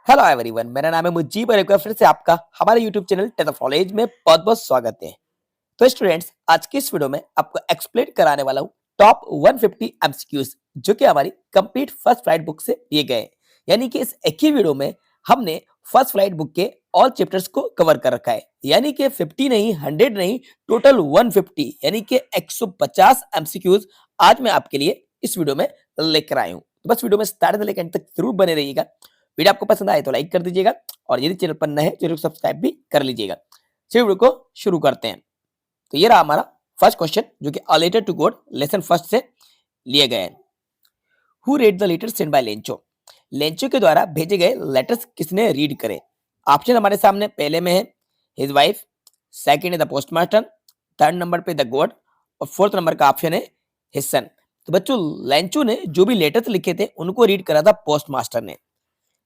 Hello everyone, मेरा नाम है मुजीब और एक बार फिर से आपका हमारे YouTube channel ten of knowledge में बहुत बहुत स्वागत है। तो स्टूडेंट्स, आज की इस वीडियो में आपको एक्सप्लेन कराने वाला हूँ टॉप 150 एमसीक्यूज जो कि हमारी कंप्लीट फर्स्ट फ्लाइट बुक से लिए गए हैं। यानी कि इस एक ही वीडियो में हमने फर्स्ट फ्लाइट बुक के ऑल चैप्टर्स को कवर कर रखा है। यानी कि 50 नहीं, 100 नहीं, टोटल 150 यानी कि 150 एमसीक्यूज आज मैं आपके लिए इस वीडियो में लेकर आया हूँ। तो बस वीडियो में स्टार्ट से लेकर एंड तक जरूर बने रहिएगा। वीडियो आपको पसंद आए तो लाइक कर दीजिएगा और यदि चैनल पर नए हैं चैनल को सब्सक्राइब भी कर लीजिएगा। चलिए वीडियो को शुरू करते हैं। तो ये रहा हमारा फर्स्ट क्वेश्चन जो कि a letter to God lesson first से लिए गए हैं। Who read the letter sent by Lencho? Lencho के द्वारा भेजे गए लेटर्स किसने रीड करे? ऑप्शन हमारे सामने पहले में है हिज वाइफ, सेकंड है द पोस्टमास्टर, थर्ड नंबर पे द गॉड और फोर्थ नंबर का ऑप्शन है हिज सन। तो बच्चों, लेंचो ने जो भी लेटर्स लिखे थे उनको रीड करा था पोस्ट मास्टर ने।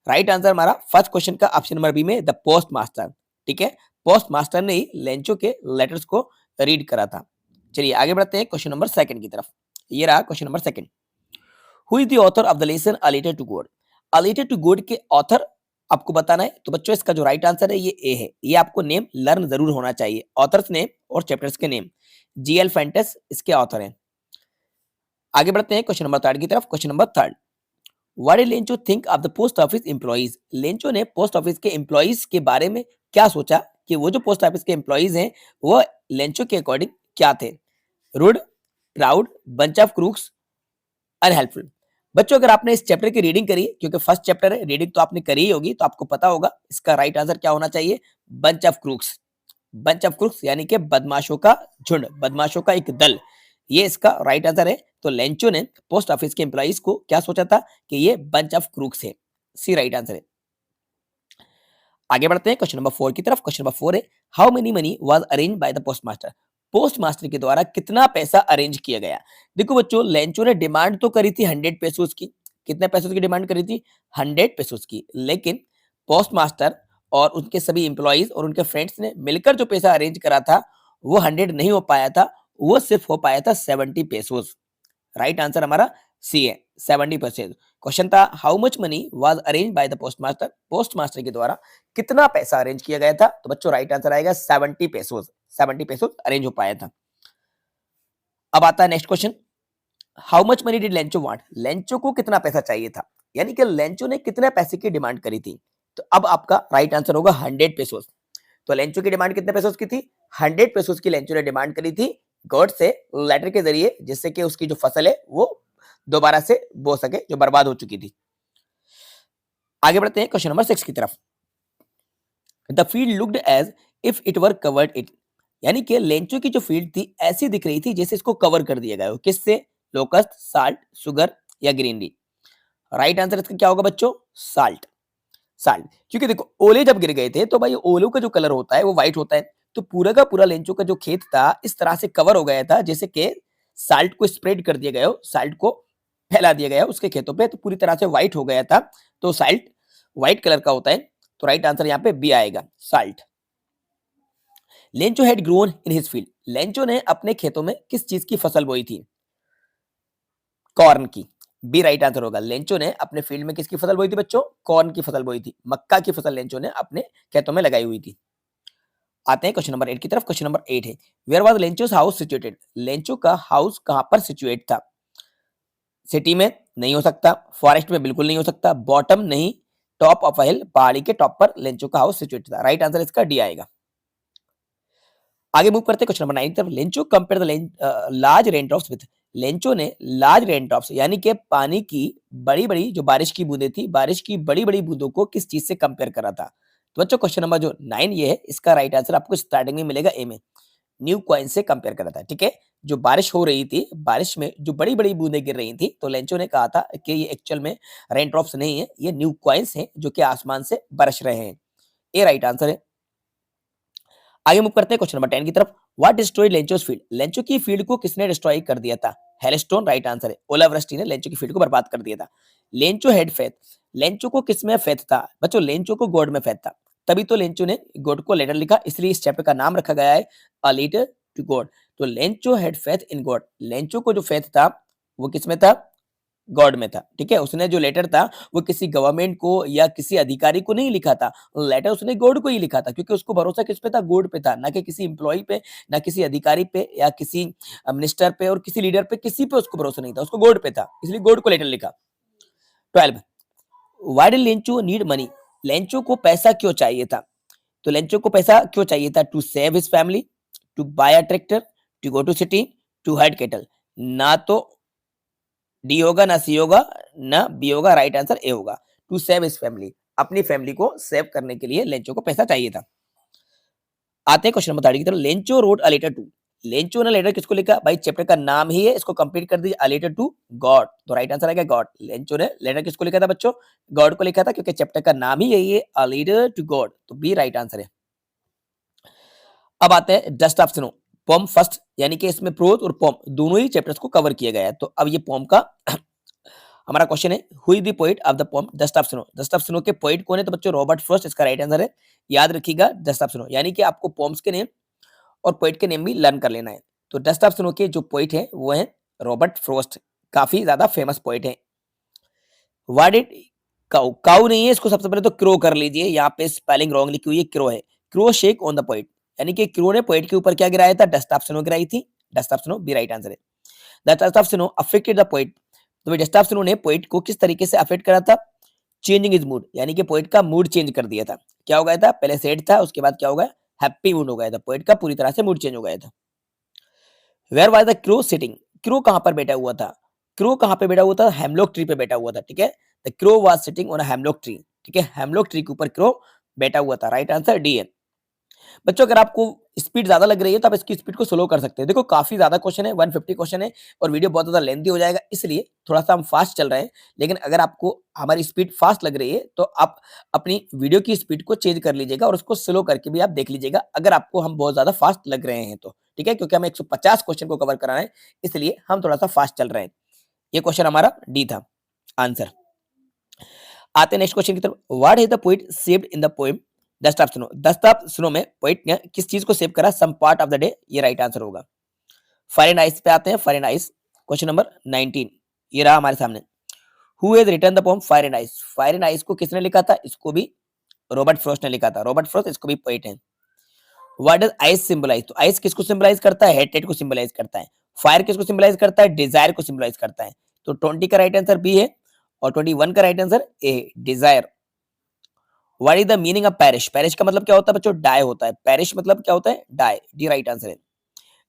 राइट आंसर हमारा फर्स्ट क्वेश्चन का ऑप्शन नंबर बी में द पोस्ट मास्टर। ठीक है, पोस्ट मास्टर ने ही लेंचो के लेटर्स को रीड करा था। चलिए आगे बढ़ते हैं क्वेश्चन नंबर सेकंड की तरफ। ये रहा question number second. Who is the author of the lesson a letter to God? A letter to God के ऑथर आपको बताना है। तो बच्चों, इसका जो राइट आंसर है ये ए है। ये आपको नेम लर्न जरूर होना चाहिए, ऑथर्स नेम और चैप्टर्स के नेम। जीएल फेंटेस इसके ऑथर हैं। आगे बढ़ते हैं क्वेश्चन नंबर थर्ड की तरफ। Question number third, what did Lencho think of the post office employees? Lencho ने पोस्ट ऑफिस के एम्प्लॉइज के बारे में क्या सोचा कि वो जो पोस्ट ऑफिस के एम्प्लॉइज हैं वो लेंचो के अकॉर्डिंग क्या थे? Rude, proud, bunch of crooks, unhelpful. बच्चों, अगर आपने इस चैप्टर की रीडिंग करी, क्योंकि फर्स्ट चैप्टर है, रीडिंग तो आपने करी ही होगी, तो आपको पता होगा इसका राइट आंसर क्या होना चाहिए। Bunch of crooks. Bunch of crooks यानी कि बदमाशों का झुंड, बदमाशों का एक दल, ये इसका राइट आंसर है। तो लेंचो ने पोस्ट ऑफिस के एम्प्लॉइज को क्या सोचा था कि ये बंच ऑफ क्रूक्स है। सी राइट आंसर है। आगे बढ़ते हैं क्वेश्चन नंबर 4 की तरफ। क्वेश्चन नंबर 4 है how many money was arrange by the post master? Post master के द्वारा कितना पैसा अरेंज किया गया? देखो बच्चों, लेंचो ने डिमांड तो करी थी 100 पेसोस की। कितने पैसों की डिमांड करी थी? 100 पेसोस की। लेकिन पोस्ट मास्टर और उनके सभी एम्प्लॉइज और उनके फ्रेंड्स ने मिलकर जो पैसा अरेंज करा था वो 100 नहीं हो पाया था, वो सिर्फ हो पाया था 70 पेसोस। राइट आंसर हमारा सी है, 70%। क्वेश्चन था how much money was arrange by the post master? Post master के द्वारा कितना पैसा अरेंज किया गया था? तो बच्चों, राइट आंसर आएगा 70 पेसोस। 70 पेसोस अरेंज हो पाया था। अब आता है next question, how much money did Lencho want? Lencho को कितना पैसा चाहिए था? यानी कि लेंचो ने कितने पैसे की डिमांड करी थी? तो अब आपका राइट आंसर होगा 100 पेसोस। तो लेंचो की डिमांड कितने पेसोस की थी? 100 पेसोस की लेंचो ने डिमांड करी थी गॉड से लेटर के जरिए, जिससे कि उसकी जो फसल है वो दोबारा से बो सके, जो बर्बाद हो चुकी थी। आगे बढ़ते हैं क्वेश्चन नंबर 6 की तरफ। The field looked as if it were covered it. यानी कि लेंचो की जो फील्ड थी ऐसी दिख रही थी जैसे इसको कवर कर दिया गया हो। किससे? लोकस्ट, साल्ट, शुगर या ग्रीनरी। राइट आंसर इसका क्या होगा बच्चों? साल्ट। साल्ट, क्योंकि देखो ओले जब गिर गए थे तो भाई ओलों का जो कलर होता है वो व्हाइट होता है। तो पूरा का पूरा लेंचो का जो खेत था इस तरह से कवर हो गया था जैसे कि साल्ट को स्प्रेड कर दिया गया हो, साल्ट को फैला दिया गया उसके खेतों पे, तो पूरी तरह से व्हाइट हो गया था। तो साल्ट व्हाइट कलर का होता है। तो राइट आंसर यहाँ पे बी आएगा, salt. Lencho had grown in his field. Lencho ने अपने खेतों में किस चीज की फसल बोई थी? कॉर्न की। बी राइट आंसर होगा। लेंचो ने अपने फील्ड में किसकी फसल बोई थी बच्चों? कॉर्न की फसल बोई थी। मक्का की फसल लेंचो ने अपने खेतों में लगाई हुई थी। आते हैं क्वेश्चन नंबर 8 की तरफ। क्वेश्चन नंबर 8 है where was Lencho's house situated? Lencho का हाउस कहां पर सिचुएट था? सिटी में नहीं हो सकता, फॉरेस्ट में बिल्कुल नहीं हो सकता, बॉटम नहीं, टॉप ऑफ हिल, पहाड़ी के टॉप पर लेंचो का हाउस सिचुएट था। राइट आंसर इसका डी आएगा। आगे मूव करते हैं क्वेश्चन नंबर 9 की तरफ। Lencho compare the large rain drops with. Lencho ने लार्ज रेन ड्रॉप्स यानी कि पानी की बड़ी बड़ी जो बारिश की बूंदें थी, बारिश की बड़ी बड़ी बूंदों को किस चीज से कंपेयर करा था? तो बच्चों, क्वेश्चन नंबर जो 9 ये है, इसका राइट आंसर आपको स्टार्टिंग में मिलेगा ए में, न्यू कॉइन से कंपेयर करा था। ठीक है, जो बारिश हो रही थी, बारिश में जो बड़ी बड़ी बूंदें गिर रही थी, तो लेंचो ने कहा था कि ये एक्चुअल में रेन ड्रॉप्स नहीं है, ये न्यू कॉइन्स हैं जो कि आसमान से बरस रहे हैं। ये राइट आंसर है। आगे मूव करते हैं क्वेश्चन नंबर 10 की तरफ। What destroyed Lencho's field? Lencho की फील्ड को किसने डिस्ट्रॉय कर दिया था? हेलस्टोन राइट आंसर है। ओलावृष्टि ने लेंचो की फील्ड को बर्बाद कर दिया था। Lencho head faith. लेंचो को किसमें फेथ था बच्चों? लेंचो को गॉड में फेथ था, तभी तो लेंचो ने गॉड को लेटर लिखा, इसलिए इस चैप्टर का नाम रखा गया है अ लेटर टू गॉड। तो Lencho head faith in God. Lencho को जो फेथ था वो किसमें था? गॉड में था, ठीक है। उसने जो लेटर था वो किसी गवर्नमेंट को या किसी अधिकारी को नहीं लिखा था, लेटर उसने गॉड को ही लिखा था, क्योंकि उसको भरोसा किस पे था, गॉड पे था, ना कि किसी एम्प्लॉय पे, ना किसी अधिकारी पे या किसी मिनिस्टर पे और किसी लीडर पे, किसी पे उसको भरोसा नहीं था, उसको गॉड पे था, इसलिए गॉड को लेटर लिखा। 12, why did Lencho need money, Lencho को पैसा क्यों चाहिए था? तो लेंचो को पैसा क्यों चाहिए था? To save his family, to buy a tractor, to go to city, to herd cattle. ना तो डी होगा ना सी होगा ना बी होगा, राइट आंसर ए होगा। टू सेव हिज फैमिली, अपनी फैमिली को सेव करने के लिए लेंचो को पैसा चाहिए था। आते हैं क्वेश्चन नंबर 30 की तरफ। Lencho wrote a letter to, Lencho ने लेटर किसको लिखा? भाई चैप्टर का नाम ही है, इसको कंप्लीट कर दीजिए, अ लेटर टू गॉड, तो राइट आंसर आएगा गॉड। लेंचो ने लेटर किसको लिखा था बच्चों? गॉड को लिखा था, क्योंकि चैप्टर का नाम ही यही है, अ लेटर टू गॉड, तो बी राइट आंसर है। अब आते हैं dust of snow, poem first, यानी कि इसमें प्रोज और पोम दोनों ही चैप्टर्स को कवर किया गया है। तो अब ये पोम का हमारा क्वेश्चन है, who is the poet of the pome dust of snow, dust of snow के पोएट कौन है? तो बच्चों रॉबर्ट फ्रॉस्ट इसका राइट आंसर है। याद रखिएगा डस्ट ऑफ स्नो, यानी कि आपको पोम्स के नेम और पोएट के नेम भी लर्न कर लेना है। तो डस्ट ऑफ स्नो के जो पोएट है वो है रॉबर्ट फ्रॉस्ट, काफी ज्यादा फेमस पोएट है। व्हाट डिड काउ, काउ नहीं है, इसको सबसे पहले तो क्रो कर लीजिए, यहाँ पे स्पेलिंग रॉन्ग लिखी हुई है, क्रो है। Crow shake on the poet, यानी कि क्रो ने पोएट के ऊपर क्या गिराया था? डस्ट ऑफ स्नो गिराई थी, dust of snow B right answer है। The dust of snow affected the poet, तो डस्ट ऑफ स्नो ने पोएट को किस तरीके से अफेक्ट करा था? चेंजिंग इज मूड, यानी कि पोएट का मूड चेंज कर दिया था। क्या हो गया था? पहले सैड था, उसके बाद क्या हो गया? हैप्पी मूड हो गया था, पोएट का पूरी तरह से मूड चेंज हो गया था। Where was the crow sitting, crow कहां पर बैठा हुआ था? क्रो कहां पे बैठा हुआ था? हेमलॉक ट्री पे बैठा हुआ था, ठीक है। The crow was sitting on a hemlock tree, ठीक है, हेमलॉक ट्री के ऊपर क्रो बैठा हुआ था, राइट आंसर डी है। बच्चों अगर आपको स्पीड ज्यादा लग रही है तो आप इसकी स्पीड को स्लो कर सकते हैं। देखो काफी ज्यादा क्वेश्चन है, 150 क्वेश्चन है और वीडियो बहुत ज्यादा लेंथी हो जाएगा, इसलिए थोड़ा सा हम फास्ट चल रहे हैं। लेकिन अगर आपको हमारी स्पीड फास्ट लग रही है तो आप अपनी वीडियो की स्पीड को चेंज कर लीजिएगा और उसको स्लो करके भी आप देख लीजिएगा, अगर आपको हम बहुत ज्यादा फास्ट लग रहे हैं तो, ठीक है, क्योंकि हमें 150 क्वेश्चन को कवर कराना है, इसलिए हम थोड़ा सा फास्ट चल रहे हैं। ये क्वेश्चन हमारा डी था आंसर। आते हैं नेक्स्ट क्वेश्चन की तरफ। What is the poet saved in the poem dust of snow, dust of snow में पोएट ने किस चीज को सेव करा? Some part of the day, ये राइट आंसर होगा। फायर एंड आइस पे आते हैं, fire and ice question number 19, ये रहा हमारे सामने। Who has written the poem fire and ice, fire and ice को किसने लिखा था? इसको भी रॉबर्ट फ्रॉस्ट ने लिखा था, रॉबर्ट फ्रॉस्ट इसको भी पोएट है। व्हाट डज आइस सिंबलाइज, तो आइस किसको सिंबलाइज करता है? हेटेड को सिंबलाइज करता है। फायर किसको सिंबलाइज करता है? डिजायर को सिंबलाइज करता है। तो 20 का राइट आंसर बी है और 21 का right answer A, desire. What is the meaning of perish, perish का मतलब क्या होता है बच्चों? डाई होता है, पेरिश मतलब क्या होता है? डाई, डी राइट आंसर है।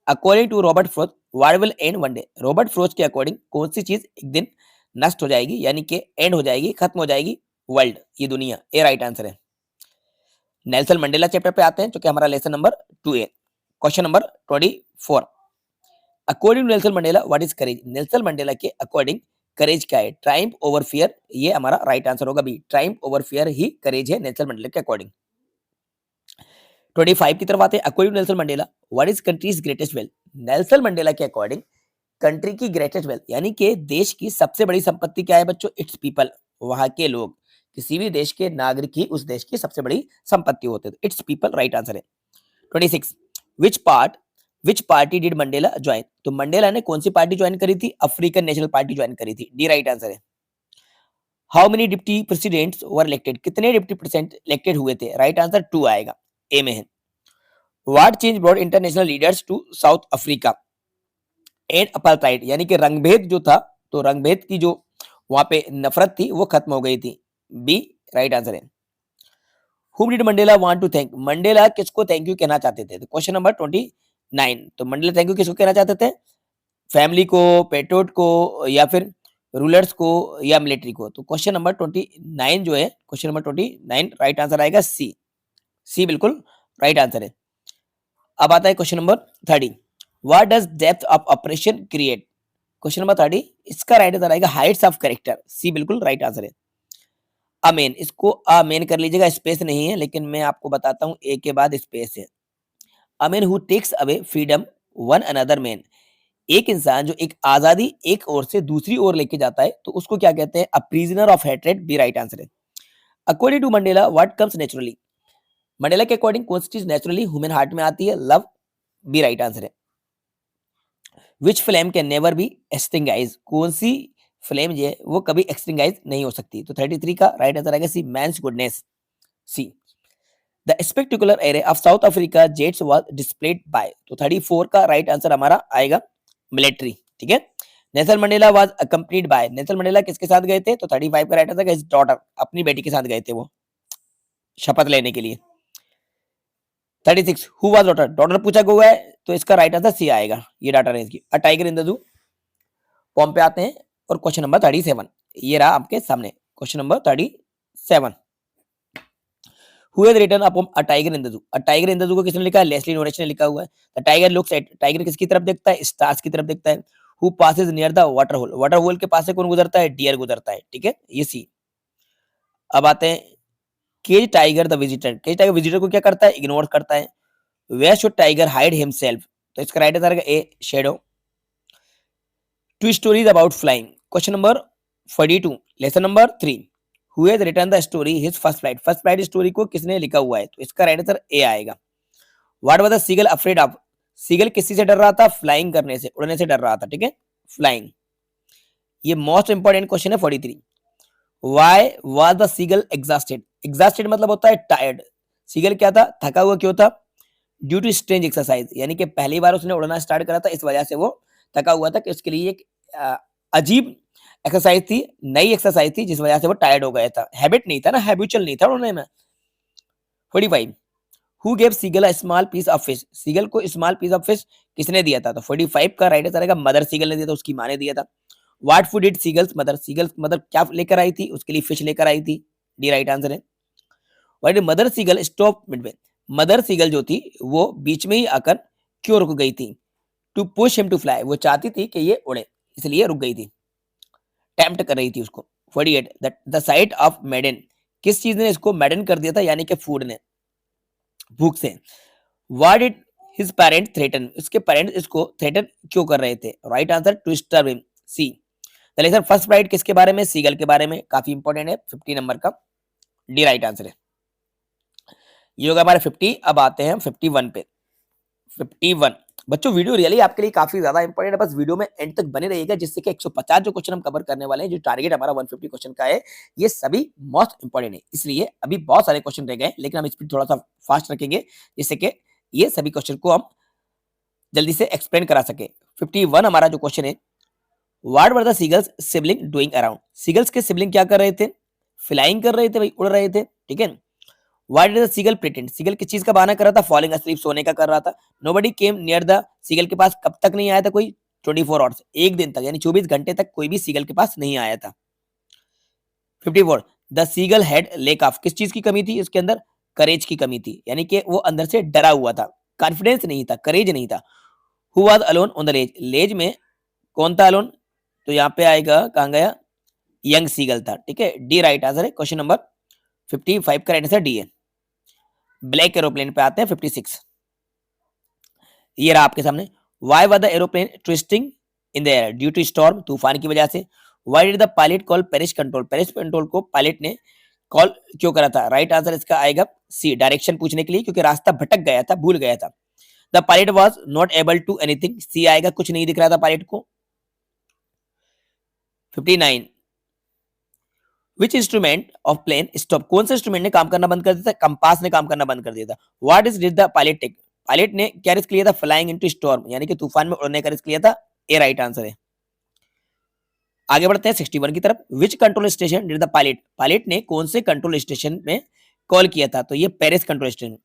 According to Robert Frost what will end one day, Robert Frost के अकॉर्डिंग कौन सी चीज एक दिन नष्ट हो जाएगी, यानी कि एंड हो जाएगी, खत्म हो जाएगी? वर्ल्ड, ये दुनिया, ए राइट आंसर है। नेल्सन मंडेला चैप्टर पे आते हैं जो कि हमारा लेसन नंबर 2 है। Question number 24, according to Nelson Mandela what is courage, Nelson Mandela के अकॉर्डिंग करेज क्या है? ट्रायम्फ ओवर फियर, ये हमारा राइट आंसर होगा बी, ट्रायम्फ ओवर फियर ही करेज है नेल्सन मंडेला के अकॉर्डिंग। 25 की तरफ आते हैं। According to Nelson Mandela what is country's greatest wealth, Nelson Mandela के अकॉर्डिंग कंट्री की ग्रेटेस्ट वेल्थ, यानी कि देश की सबसे बड़ी संपत्ति क्या है बच्चों? इट्स पीपल, वहां के लोग, किसी भी देश के नागरिक ही उस देश की सबसे बड़ी संपत्ति होते हैं, इट्स पीपल राइट आंसर है। 26, विच पार्टी डिड मंडेला ज्वाइन, तो मंडेला ने कौन सी पार्टी ज्वाइन करी थी? अफ्रीकन नेशनल पार्टी ज्वाइन करी थी, डी राइट आंसर है। How many deputy presidents were elected, कितने डिप्टी प्रेसिडेंट इलेक्टेड हुए थे? राइट आंसर 2 आएगा, ए में है। What change brought international leaders to South Africa and apartheid, यानी कि रंगभेद जो था, तो रंगभेद की जो वहां पे नफरत थी वो खत्म हो गई थी, बी राइट आंसर है। Whom did Mandela want to thank, Mandela किसको थैंक यू कहना चाहते थे? तो क्वेश्चन नंबर 29, तो मंडेला थैंक यू किसको कहना चाहते थे? फैमिली को, पेट्रोट को, या फिर रूलर्स को, या मिलिट्री को? तो क्वेश्चन नंबर 29 जो है, क्वेश्चन नंबर 29 राइट आंसर आएगा सी, सी बिल्कुल राइट आंसर है। अब आता है question number 30, what does depth of operation create, question number 30 इसका राइट आंसर आएगा हाइट्स ऑफ कैरेक्टर, सी बिल्कुल राइट आंसर है। अमेन, इसको अमेन कर लीजिएगा, स्पेस नहीं है, लेकिन मैं आपको बताता हूं ए के बाद स्पेस है। A man who takes away freedom one another man, एक इंसान जो एक आजादी एक ओर से दूसरी ओर लेके जाता है तो उसको क्या कहते हैं? A prisoner of hatred, B right answer है। According to Mandela what comes naturally, Mandela के अकॉर्डिंग कौन सी चीज नेचुरली ह्यूमन हार्ट में आती है? लव, बी राइट आंसर है। Which flame can never be extinguished, कौन सी फ्लेम जो है वो कभी एक्सटिंगाइज नहीं हो सकती। तो 33 का राइट आंसर आएगा C, man's goodness, C. The spectacular array of South Africa jets was displayed by, तो 34 का राइट आंसर हमारा आएगा मिलिट्री, ठीक है। Nelson Mandela was accompanied by, Nelson Mandela किसके साथ गए थे? तो 35 का राइट आंसर है हिज डॉटर, अपनी बेटी के साथ गए थे वो शपथ लेने के लिए। 36 हु वाज डॉटर, डॉटर पूछा हुआ है तो इसका राइट आंसर सी आएगा, ये डॉटर है इसकी। A tiger in the zoo. Form पे आते हैं और क्वेश्चन नंबर 37 ये रहा आपके सामने, question number 37। Who has written upon a tiger in the zoo? A tiger in the zoo को किसने लिखा है? लेस्ली नोरिस ने लिखा हुआ है। The tiger looks at, tiger किसकी तरफ देखता है? स्टार्स की तरफ देखता है। Who passes near the water hole? Water hole के पास से कौन गुजरता है? डियर गुजरता है, ठीक है, ये सी। अब आते हैं cage tiger the visitor, cage tiger visitor को क्या करता है? इग्नोर करता है। Where should tiger hide himself? तो इसका राइट आंसर है A, shadow. Two stories about flying, question number 42 lesson number 3। Who has written the story his first flight? First flight story को किसने लिखा हुआ है? तो इसका राइट आंसर ए आएगा। What was the seagull afraid of? Seagull किसी से डर रहा था? फ्लाइंग करने से, उड़ने से डर रहा था, ठीक है, फ्लाइंग। ये मोस्ट इंपोर्टेंट क्वेश्चन है 43। Why was the seagull exhausted? exhausted मतलब होता है टायर्ड। सीगल क्या था? थका हुआ क्यों था? ड्यू टू स्ट्रेंज एक्सरसाइज, यानी कि पहली बार उसने उड़ना स्टार्ट करा था, इस वजह से वो थका हुआ था कि उसके लिए एक अजीब एक्सरसाइज थी, नई एक्सरसाइज थी, जिस वजह से वो टायर्ड हो गया था। हैबिट नहीं था ना, हैबिचुअल नहीं था उड़ने में। 45 who gave seagull a small piece of fish, seagull को स्मॉल पीस ऑफ फिश किसने दिया था? तो 45 का राइट आंसर आएगा मदर सीगल ने दिया था, उसकी माँ ने दिया था। What food it seagull's mother, seagull's mother क्या लेकर आई थी? उसके लिए फिश लेकर आई थी, डी राइट आंसर है। Why did mother seagull stop midway, mother seagull जो थी वो बीच में ही आकर क्यों रुक गई थी? To push him to fly, वो चाहती थी कि ये उड़े, इसलिए रुक गई थी, टेम्प्ट कर रही थी उसको। 48 द साइट ऑफ मेडन, किस चीज ने इसको मेडन कर दिया था? यानी कि फूड ने, भूख से। Why did his parent threaten, उसके पेरेंट्स इसको थ्रेटन क्यों कर रहे थे? Right answer to starve him, C. The lesson first flight किसके बारे में? सीगल के बारे में, काफी इंपॉर्टेंट है, 50 नंबर का, डी राइट आंसर है। ये होगा हमारा 50। अब आते हैं 51 पे। 51 बच्चों, वीडियो रियली आपके लिए काफी ज्यादा इंपॉर्टेंट है, बस वीडियो में एंड तक बने रहिएगा, जिससे कि 150 जो क्वेश्चन हम कवर करने वाले हैं, जो टारगेट हमारा 150 क्वेश्चन का है, ये सभी मोस्ट इंपॉर्टेंट है। इसलिए अभी बहुत सारे क्वेश्चन रह गए, लेकिन हम स्पीड थोड़ा सा फास्ट रखेंगे, जिससे कि ये सभी क्वेश्चन को हम जल्दी से एक्सप्लेन करा सके। 51 हमारा जो क्वेश्चन है, what were the seagulls sibling doing around, seagulls के सिबलिंग क्या कर रहे थे? फ्लाइंग कर रहे थे भाई, उड़ रहे थे, ठीक है। Why did the seagull pretend? Seagull किस चीज का बहाना कर रहा था? फॉलिंग asleep, सोने का कर रहा था। Nobody came near the seagull के पास कब तक नहीं आया था कोई? 24 आवर्स, एक दिन तक, यानी 24 घंटे तक कोई भी सीगल के पास नहीं आया था। 54 the seagull had lack of, किस चीज की कमी थी उसके अंदर? करेज की कमी थी, यानी कि वो अंदर से डरा हुआ था, कॉन्फिडेंस नहीं था, करेज नहीं था। Who was alone on the ledge, ledge में कौन था अलोन? तो यहाँ पे आएगा, कहाँ गया? यंग सीगल था, ठीक है, डी राइट आंसर है। क्वेश्चन नंबर 55 का राइट आंसर डी है। ब्लैक एरोप्लेन पे आते हैं 56। ये रहा आपके सामने। Why were the aeroplane twisting in the air due to storm, तूफान की वजह से। Why did the pilot call Paris control, Paris control को पायलट ने कॉल क्यों करा था? राइट आंसर इसका आएगा सी, डायरेक्शन पूछने के लिए, क्योंकि रास्ता भटक गया था, भूल गया था। The pilot was not able to anything, C आएगा, कुछ नहीं दिख रहा था पायलट को। 59 which instrument of plane stop, कौन से इंस्ट्रूमेंट ने काम करना बंद कर दिया था? कंपास ने काम करना बंद कर दिया था। What is did the pilot take, pilot ने क्या रिस्क लिया था? फ्लाइंग इनटू स्टॉर्म, यानी कि तूफान में उड़ने का रिस्क लिया था, ए राइट आंसर है। आगे बढ़ते हैं 61 की तरफ। Which control station did the pilot, pilot ने कौन से कंट्रोल स्टेशन में कॉल किया था? तो ये Paris control station.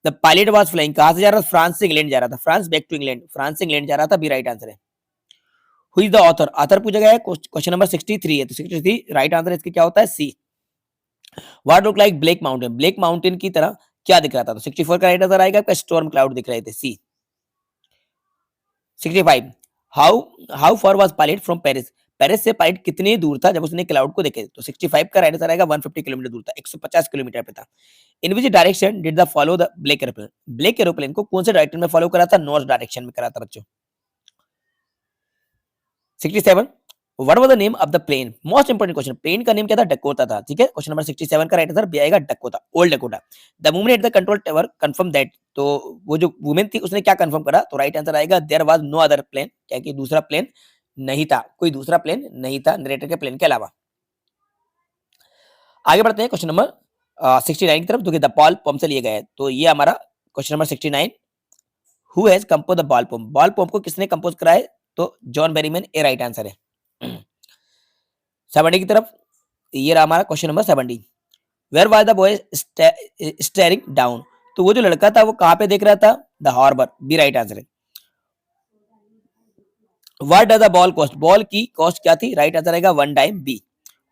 The pilot was flying, कहां से जा रहा था? फ्रांस से इंग्लैंड जा रहा था, France back to England, France से इंग्लैंड जा रहा था, बी राइट आंसर है। Who is the author, author पूछा गया है, क्वेश्चन नंबर 63 है, तो 63 राइट आंसर इसके क्या होता है? C. What look like black mountain, black mountain की तरह क्या दिख रहा था? तो 64 का राइट आंसर आएगा आपका स्टॉर्म क्लाउड दिख रहे थे, सी। 65 how how far was pilot from Paris, Paris से पायलट कितनी दूर था जब उसने क्लाउड को देखे? तो 65 का राइट आंसर आएगा 150 किलोमीटर दूर था, 150 किलोमीटर पे था। In which direction did the follow the black aeroplane, black aeroplane को कौन से डायरेक्शन में फॉलो करा था? नॉर्थ डायरेक्शन में करा था बच्चों। 67 what was the name of the plane, most important question, plane का नेम क्या था? डकोटा था, ठीक है। क्वेश्चन नंबर 67 का राइट आंसर बी आएगा Dakota, old Dakota. The woman at the control tower confirm that, तो वो जो वुमेन थी उसने क्या कंफर्म करा? तो राइट आंसर आएगा there was no other plane, क्या कि दूसरा प्लेन नहीं था, कोई दूसरा प्लेन नहीं था नरेटर के प्लेन के अलावा। आगे बढ़ते हैं क्वेश्चन नंबर 69 की तरफ, जो कि द बॉल पोम से लिए गए हैं। तो ये हमारा question number 69, who has compose the ball poem, ball poem को किसने कंपोज करा है? तो John Berryman, A right answer है। 70 की तरफ, ये रहा हमारा question number 70, where was the boy staring down, तो वो जो लड़का था वो कहां पे देख रहा था? The harbour, B right answer है। What does the ball cost, ball की कॉस्ट क्या थी? राइट आंसर आएगा 1 time, B.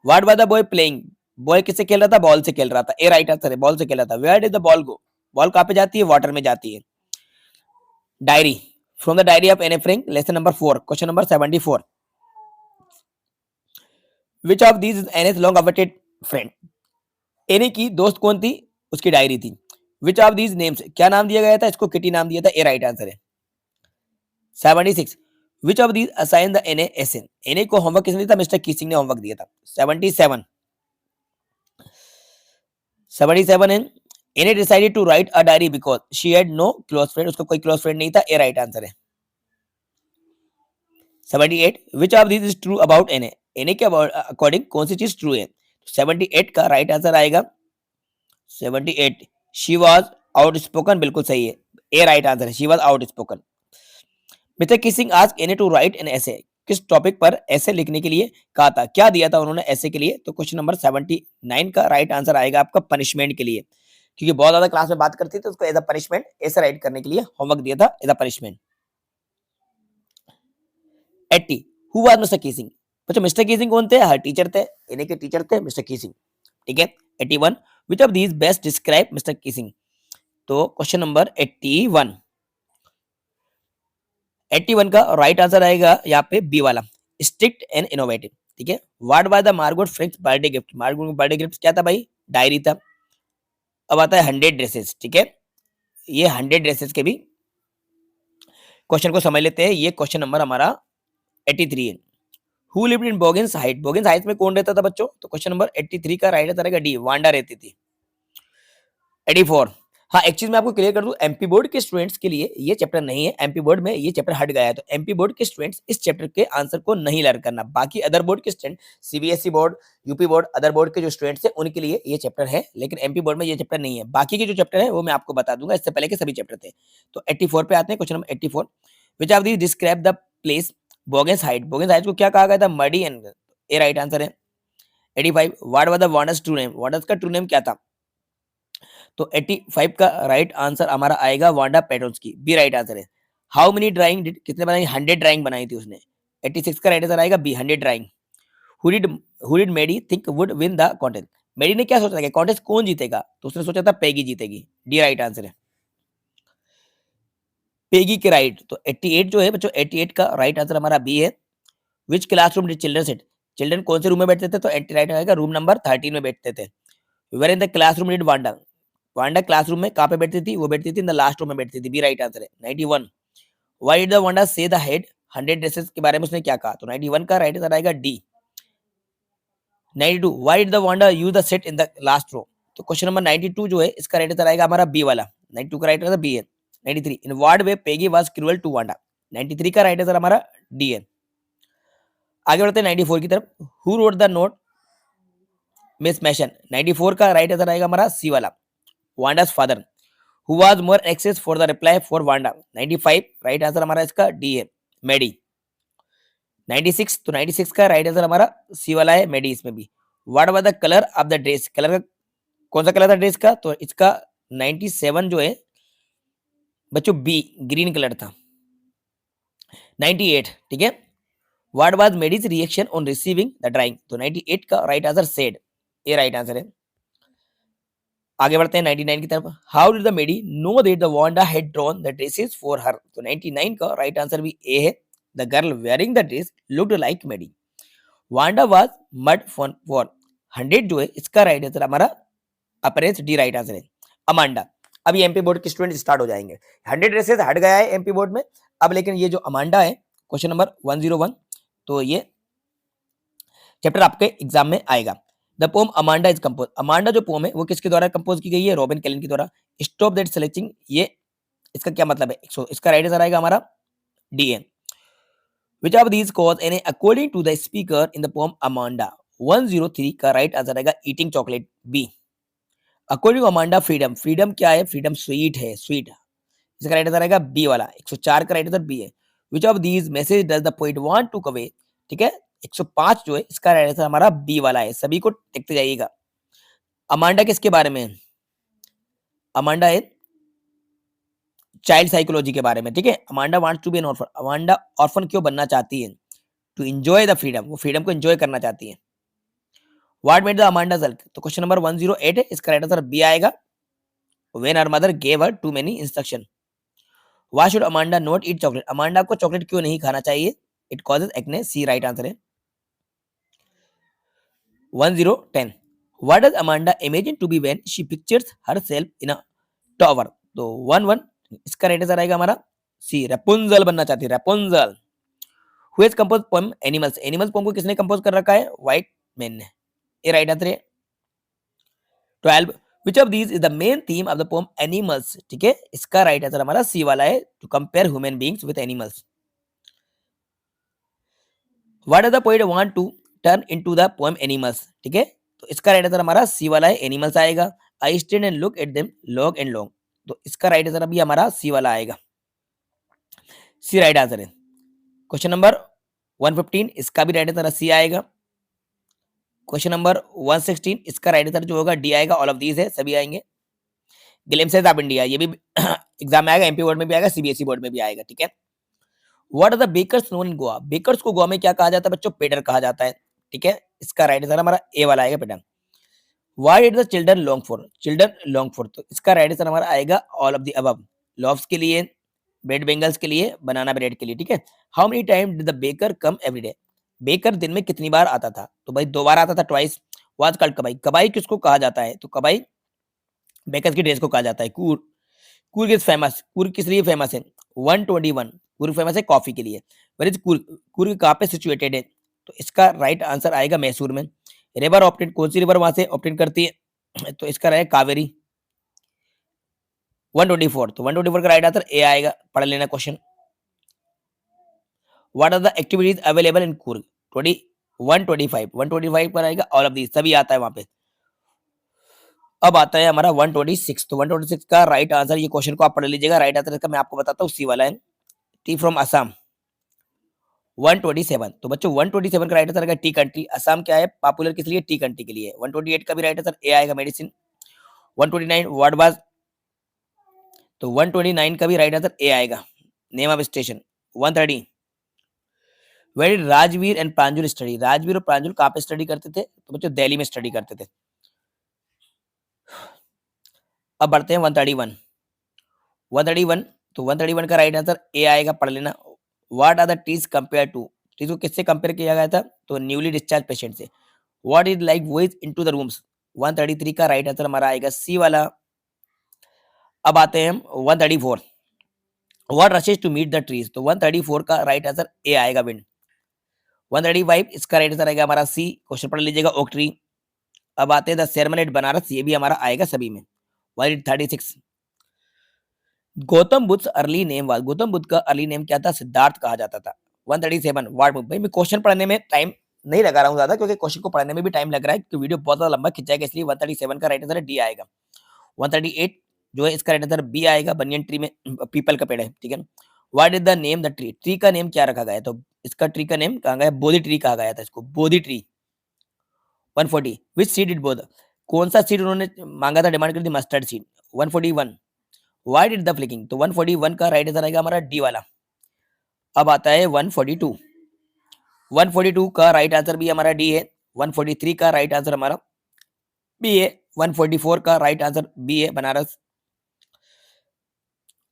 What was the boy playing, boy किससे खेल रहा था? बॉल से खेल रहा था, ए राइट आंसर है, बॉल से खेल रहा था। Where did the ball go, ball कहां पे जाती है? वाटर में जाती है। Diary, from the diary of N A Frank, lesson number 4, question number 74, which of these is NS long awaited friend, any की दोस्त कौन थी? उसकी डायरी थी। विच ऑफ दीज नेम्स, क्या नाम दिया गया था? इसको किटी नाम दिया था, ए राइट आंसर है। 76, which of these assign the Anne essay, Anne को होमवर्क किसने दिया था? मिस्टर कीसिंग ने होमवर्क दिया था। 77, 77 है, Anne decided to write a diary because she had no close friend, उसका कोई क्लोज फ्रेंड नहीं था, ए राइट आंसर है। 78, which of these is true about Anne, Anne के अकॉर्डिंग कौन सी चीज ट्रू है? 78 का राइट आंसर आएगा 78, शी वॉज आउट स्पोकन, बिल्कुल सही है, ए राइट आंसर है, she was outspoken. Mister Keesing asked Anne to write an essay, किस टॉपिक पर ऐसे लिखने के लिए कहा था? क्या दिया था उन्होंने ऐसे के लिए? तो क्वेश्चन नंबर 79 का राइट आंसर आएगा आपका पनिशमेंट के लिए, क्योंकि बहुत ज्यादा क्लास में बात करती थी, उसको एज अ पनिशमेंट ऐसे राइट करने के लिए होमवर्क दिया था as a punishment. 80, who was Mr Keesing, बच्चों मिस्टर कीसिंग कौन थे? हर टीचर थे, एनए के टीचर थे मिस्टर कीसिंग, ठीक है। 81, which of these best describe Mr Keesing, तो क्वेश्चन नंबर 81, 81 का राइट आंसर आएगा यहाँ पे बी वाला, स्ट्रिक्ट एंड इनोवेटिव, ठीक है। What was the Margot Frank's birthday gift, Margot birthday gift क्या था भाई? डायरी था। अब आता है 100 ड्रेसेस, ठीक है, ये 100 ड्रेसेस के भी क्वेश्चन को समझ लेते हैं। ये क्वेश्चन नंबर हमारा 83 है। Who lived in Boggins Heights, Boggins Heights में कौन रहता था बच्चों? तो क्वेश्चन नंबर 83 का राइट आंसर आएगा डी, वांडा रहती थी। 84, हाँ एक चीज मैं आपको क्लियर कर दूं, एमपी बोर्ड के स्टूडेंट्स के लिए ये चैप्टर नहीं है, एमपी बोर्ड में ये चैप्टर हट गया है, तो एमपी बोर्ड के स्टूडेंट्स इस चैप्टर के आंसर को नहीं लर्न करना। बाकी अदर बोर्ड के student, CBSE board, UP board, other board के जो स्टूडेंट्स हैं उनके लिए ये चैप्टर है, लेकिन एमपी बोर्ड में ये चैप्टर नहीं है। बाकी के जो चैप्टर है वो मैं आपको बता दूंगा, इससे पहले के सभी चैप्टर थे। तो 84 पे आते हैं, question number 84, which of these describe the place Boggins Heights, Boggins Heights को क्या कहा गया था? Muddy end, A right answer है। 85, what was the Wanda's true name, Wanda's का ट्रू नेम क्या था? तो 85 का राइट आंसर हमारा आएगा Wanda Petronski, B right answer है। हाउ मेनी ड्राइंग डिड, कितने बनाई? 100 ड्राइंग बनाई थी उसने। 86 का राइट आंसर आएगा B, 100 drawing. Who did Maddie think would win the contest, Maddie ने क्या सोचा था कि कॉन्टेस्ट कौन जीतेगा? तो उसने सोचा था पेगी जीतेगी, डी राइट आंसर है। पेगी के राइट, तो 88 जो है बच्चों, 88 का राइट आंसर हमारा बी है। Which classroom did children sit, children कौन से रूम में बैठते थे? तो एंटी राइट आएगा रूम नंबर 13 में बैठते थे। Where in the classroom did Wanda, Wanda classroom में कहाँ पे बैठती थी? वो बैठती थी इन द लास्ट रूम में बैठती थी, बी राइट आंसर है। 91, why did the Wanda say the head 100 dresses के बारे में उसने क्या कहा? तो 91 का राइट आंसर आएगा D. 92, why did the Wanda use the set in the last row, तो क्वेश्चन नंबर 92 जो है इसका राइट आंसर आएगा हमारा बी वाला, 92 का राइट आंसर बी है। 93, in what way Peggy was cruel to Wanda, 93 का राइट आंसर हमारा डी है। आगे बढ़ते हैं 94 की तरफ, who wrote the note Miss Mason, 94 का राइट आंसर आएगा हमारा सी वाला, Wanda's father. Who was more access for the reply for Wanda, 95 right answer हमारा इसका डी है, मेडी। 96, तो 96 का राइट आंसर हमारा सी वाला है, मेडी इसमें भी। What was the colour of the dress, colour का कौन सा कलर था ड्रेस का? तो इसका 97 जो है बच्चों बी, ग्रीन कलर था। 98, ठीक है, what was Maddie's reaction on receiving the drawing, तो 98 का राइट आंसर सेड, ये राइट आंसर है। आगे बढ़ते हैं 99 की तरफ, how did the Maddie know that the Wanda had drawn the dresses for her, तो 99 का राइट आंसर भी ए है, the girl wearing the dress looked like Maddie. Wanda was mad for 100 जो है इसका राइट आंसर हमारा appearance, D right answer है। Amanda, अभी एमपी बोर्ड के स्टूडेंट स्टार्ट हो जाएंगे, 100 ड्रेसेस हट गया है एमपी बोर्ड में अब, लेकिन ये जो अमांडा है क्वेश्चन नंबर 101, तो ये चैप्टर आपके एग्जाम में आएगा। The poem Amanda is compose, Amanda जो पोम है वो किसके द्वारा कंपोज की गई है? रॉबिन कैलन के द्वारा। स्टॉप दैट स्लेचिंग, ये इसका क्या मतलब है? इसका राइट आंसर आएगा हमारा डी है। Which of these cause an according to the speaker in the poem Amanda 103 का राइट आंसर रहेगा eating chocolate B. According to Amanda freedom, freedom क्या है, फ्रीडम स्वीट है, स्वीट, इसका राइट आंसर रहेगा बी वाला, 104 का राइट आंसर बी है। Which of these message does the poet want to convey, ठीक है, 105 जो है इसका राइट आंसर हमारा बी वाला है। सभी को देखते जाइएगा। अमांडा किसके बारे में है? अमांडा है चाइल्ड साइकोलॉजी के बारे में, ठीक है। Amanda wants to be an orphan, Amanda orphan क्यों बनना चाहती है? टू एंजॉय द फ्रीडम, वो फ्रीडम को एंजॉय करना चाहती है। What made the Amanda sulk, तो क्वेश्चन नंबर 108 है, इसका राइट आंसर बी आएगा। When her mother gave her too many instruction. Why should Amanda not eat chocolate, Amanda को चॉकलेट क्यों नहीं खाना चाहिए? It causes acne, C right answer है। 1010 what does Amanda imagine to be when she pictures herself in a tower, तो 11 इसका right answer आएगा हमारा सी, रेपुंजल बनना चाहती है, Rapunzel. Who has compose poem animals, animals poem को किसने कंपोज कर रखा है? व्हाइट मैन ने, ये राइट आंसर है। 12 which of these is the main theme of the poem animals, ठीक है, इसका राइट आंसर हमारा सी वाला है, to compare human beings with animals. What does the poet want to turn into the poem animals, ठीक है, तो इसका राइट आंसर हमारा सी वाला है, एनिमल्स आएगा। I stand and look at them long and long, तो इसका राइट आंसर अभी हमारा सी वाला आएगा, सी राइट आंसर है। क्वेश्चन नंबर 115 इसका भी राइट आंसर सी आएगा। क्वेश्चन नंबर 116 इसका राइट आंसर जो होगा डी आएगा, ऑल ऑफ दीज है, सभी आएंगे। ग्लिम्पसेस ऑफ इंडिया, ये भी एग्जाम में आएगा, एमपी बोर्ड में भी आएगा, सीबीएसई बोर्ड में भी आएगा, ठीक है। What are the bakers known in Goa, bakers को गोवा में क्या कहा जाता है बच्चों? पेडर कहा जाता है, ठीक है, इसका राइट आंसर हमारा ए वाला आएगा, pader. Why did the children long for, children long for, तो इसका राइट आंसर हमारा आएगा all of the above, loaves के लिए, ब्रेड बेंगल्स के लिए, बनाना ब्रेड के लिए, ठीक है। How many time did the baker come every day, baker दिन में कितनी बार आता था? तो भाई 2 बार आता था, ट्वाइस। वाज कॉल्ड कबाई, कबाई किसको कहा जाता है? तो कबाई बेकर की ड्रेस को कहा जाता है। कूर, कूर्ग इज फेमस, कूर्ग किस लिए फेमस है? 121 कूर्ग फेमस है कॉफी के लिए। वेयर इज कूर्ग, कूर्ग कहाँ पे सिचुएटेड है? तो इसका राइट आंसर आएगा मैसूर में। रिवर ऑप्टेन, कौन सी रिवर वहां से ऑप्टेन करती है? तो इसका रहेगा कावेरी। 124, तो 124 का राइट आंसर ए आएगा, पढ़ लेना question. What are the activities available in Coorg? 125 पर आएगा ऑल ऑफ दीज, सभी आता है वहां पे। अब आता है हमारा 126, तो 126 का राइट आंसर, ये क्वेश्चन को आप पढ़ लीजिएगा, राइट आंसर इसका मैं आपको बताता हूँ, सी वाला है, टी फ्रॉम असम। 127, तो बच्चों 127 का राइट आंसर आएगा टी कंट्री। असम क्या है? पॉपुलर किस लिए? टी कंट्री के लिए। 128 का भी राइट आंसर ए आएगा, मेडिसिन। 129 वर्ड वाज, तो 129 का भी राइट आंसर ए आएगा, name of station. 130 where did Rajveer and Pranjul study, Rajveer और प्रांजुल कहाँ पे स्टडी करते थे? तो बच्चों दिल्ली में स्टडी करते थे। अब बढ़ते हैं 131, 131, तो 131 का राइट आंसर ए आएगा, पढ़ लेना। What are the trees compare to, trees को किससे कंपेयर किया गया था? तो न्यूली डिस्चार्ज पेशेंट से। What is like voice into the rooms, 133 का राइट आंसर हमारा आएगा सी वाला। अब आते हैं हम 134, what rushes to meet the trees, तो 134 का राइट आंसर ए आएगा, विंड। 135 इसका राइट आंसर आएगा हमारा सी, क्वेश्चन पढ़ लीजिएगा, ओक ट्री। अब आते हैं द सेरेमनी एट बनारस, ये भी हमारा आएगा सभी में। 136 Gautam Buddha early name was, Gautam Buddha का अर्ली नेम क्या था? सिद्धार्थ कहा जाता था। 137 वार्ड मूव, भाई मैं क्वेश्चन पढ़ने में टाइम नहीं लगा रहा हूँ ज्यादा, क्योंकि क्वेश्चन को पढ़ने में भी टाइम लग रहा है, क्योंकि वीडियो बहुत ज्यादा लंबा खिंचाएगा, इसलिए 137 का राइट आंसर डी आएगा। 138 जो है इसका राइट आंसर बी आएगा, बनियन ट्री में, पीपल का पेड़ है, ठीक है। What is the name the tree, tree का नेम क्या रखा गया? तो इसका ट्री का नेम कहा गया, बोधि ट्री कहा गया था इसको, बोधि ट्री। 140 विच सीड इट बोध, कौन सा सीड उन्होंने मांगा था, डिमांड करी थी? Mustard seed. 141 why did the flicking, तो 141 का राइट आंसर आएगा हमारा डी वाला। अब आता है 142, 142 का राइट आंसर भी हमारा डी है। 143 का राइट आंसर हमारा बी है। 144 का राइट आंसर बी है, बनारस।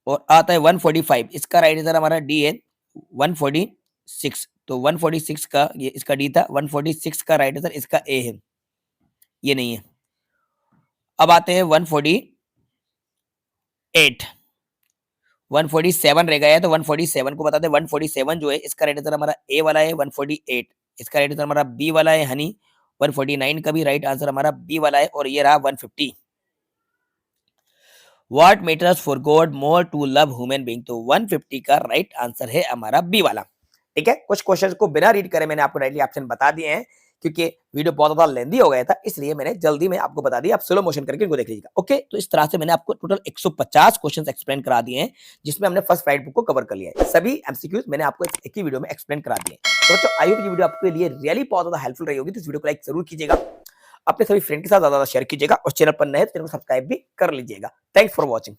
और आता है 145, इसका राइट आंसर हमारा डी है। 146, तो 146 का ये इसका डी था, 146 का राइट आंसर इसका ए है, ये नहीं है। अब आते हैं 148, 147 रह गया है, तो 147 को बताते हैं। 147 जो है इसका राइट आंसर हमारा ए वाला है। 148 इसका राइट आंसर हमारा बी वाला है, हनी। 149 का भी राइट आंसर हमारा बी वाला है। और ये रहा 150, what matters for God more to love human being, तो 150 का राइट आंसर है हमारा बी वाला। ठीक है, कुछ क्वेश्चंस को बिना रीड करे मैंने आपको डायरेक्टली ऑप्शन बता दिए हैं, क्योंकि वीडियो बहुत ज्यादा लेंदी हो गया था, इसलिए मैंने जल्दी में आपको बता दिया। आप स्लो मोशन करके इनको देख लीजिएगा। ओके, तो इस तरह से मैंने आपको टोटल 150 क्वेश्चंस एक्सप्लेन करा दिए हैं, जिसमें हमने फर्स्ट राइट बुक को कवर कर लिया है। सभी एमसीक्यूज मैंने आपको एक ही वीडियो में एक्सप्लेन करा दिए हैं। तो बच्चों, आई होप ये वीडियो आपके लिए रियली बहुत ज्यादा हेल्पफुल रही होगी। तो इस वीडियो को लाइक जरूर कीजिएगा, अपने सभी फ्रेंड के साथ ज्यादा शेयर कीजिएगा, और चैनल पर नए तो चैनल को सब्सक्राइब भी कर लीजिएगा। Thanks for watching.